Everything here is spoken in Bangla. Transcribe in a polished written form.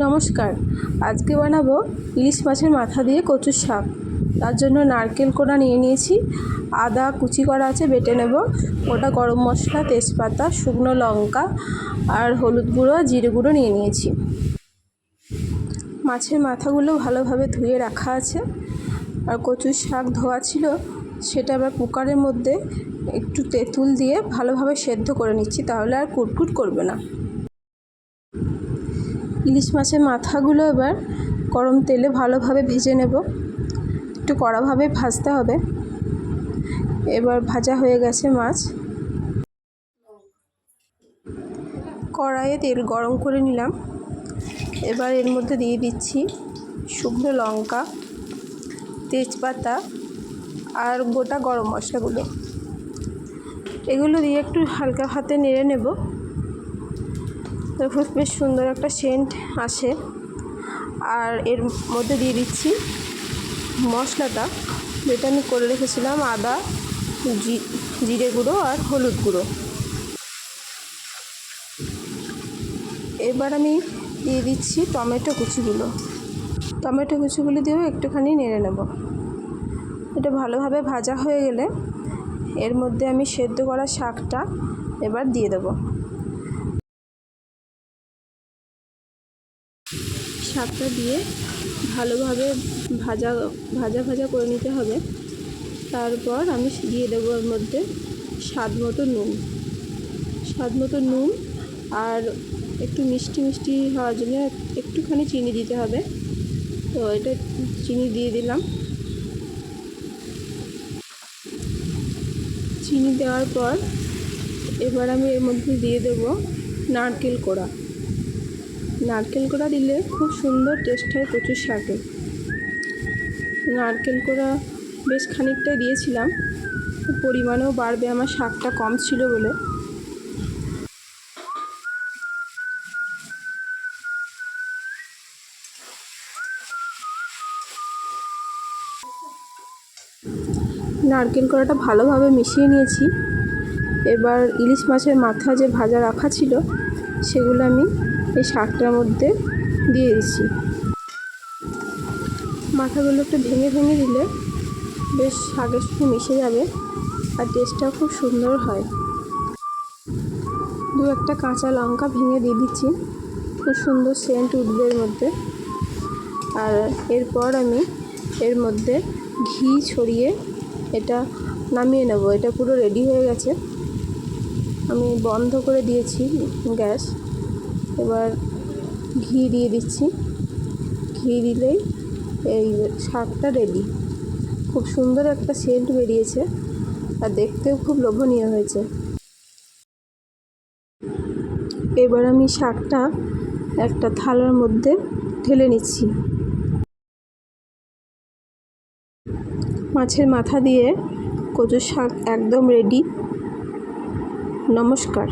নমস্কার। আজকে বানাবো ইলিশ মাছের মাথা দিয়ে কচুর শাক। তার জন্য নারকেল কোড়া নিয়ে নিয়েছি, আদা কুচি করা আছে বেটে নেব, গোটা গরম মশলা, তেজপাতা, শুকনো লঙ্কা আর হলুদ গুঁড়ো জিরে গুঁড়ো নিয়ে নিয়েছি। মাছের মাথাগুলো ভালোভাবে ধুয়ে রাখা আছে। আর কচুর শাক ধোয়া ছিল, সেটা আবার কুকারের মধ্যে একটু তেঁতুল দিয়ে ভালোভাবে সেদ্ধ করে নিচ্ছি, তাহলে আর কুটকুট করবে না। ইলিশ মাছের মাথাগুলো এবার গরম তেলে ভালোভাবে ভেজে নেব, একটু কড়াভাবে ভাজতে হবে। এবার ভাজা হয়ে গেছে মাছ। কড়াইয়ে তেল গরম করে নিলাম। এবার এর মধ্যে দিয়ে দিচ্ছি শুকনো লঙ্কা, তেজপাতা আর গোটা গরম মশলাগুলো। এগুলো দিয়ে একটু হালকা হাতে নেড়ে নেব। খুব বেশ সুন্দর একটা সেন্ট আসে। আর এর মধ্যে দিয়ে দিচ্ছি মশলাটা, যেটা আমি করে রেখেছিলাম, আদা, জিরে গুঁড়ো আর হলুদ গুঁড়ো। এবার আমি দিয়ে দিচ্ছি টমেটো কুচিগুলো। টমেটো কুচিগুলো দিয়েও একটুখানি নেড়ে নেব। এটা ভালোভাবে ভাজা হয়ে গেলে এর মধ্যে আমি সেদ্ধ করা শাকটা এবার দিয়ে দেব। শাকটা দিয়ে ভালোভাবে ভাজা ভাজা করে নিতে হবে। তারপর আমি দিয়ে দেবো এর মধ্যে স্বাদ মতো নুন আর একটু মিষ্টি হওয়ার জন্য একটুখানি চিনি দিতে হবে। তো এটা চিনি দিয়ে দিলাম। চিনি দেওয়ার পর এবার আমি এর মধ্যে দিয়ে দেবো নারকেল কোড়া দিলে খুব সুন্দর টেস্ট হয় কচুর শাকে। নারকেল কোড়া বেশ খানিকটা দিয়েছিলাম, পরিমাণেও বাড়বে, আমার শাকটা কম ছিল বলে। নারকেল কোড়াটা ভালোভাবে মিশিয়ে নিয়েছি। এবার ইলিশ মাছের মাথা যে ভাজা রাখা ছিল, সেগুলো আমি এই শাকটার মধ্যে দিয়ে দিচ্ছি। মাথাগুলো একটু ভেঙে দিলে বেশ শাকের সাথে মিশে যাবে আর টেস্টটাও খুব সুন্দর হয়। দু একটা কাঁচা লঙ্কা ভেঙে দিয়ে দিচ্ছি, খুব সুন্দর সেন্ট উঠবে এর মধ্যে। আর এরপর আমি এর মধ্যে ঘি ছড়িয়ে এটা নামিয়ে নেব। এটা পুরো রেডি হয়ে গেছে, আমি বন্ধ করে দিয়েছি গ্যাস। এবার ঘি দিয়ে দিচ্ছি। ঘি দিলেই এই শাকটা রেডি। খুব সুন্দর একটা সেন্ট বেরিয়েছে আর দেখতেও খুব লোভনীয় হয়েছে। এবার আমি শাকটা একটা থালার মধ্যে ঢেলে নিচ্ছি। মাছের মাথা দিয়ে কচুর শাক একদম রেডি। নমস্কার।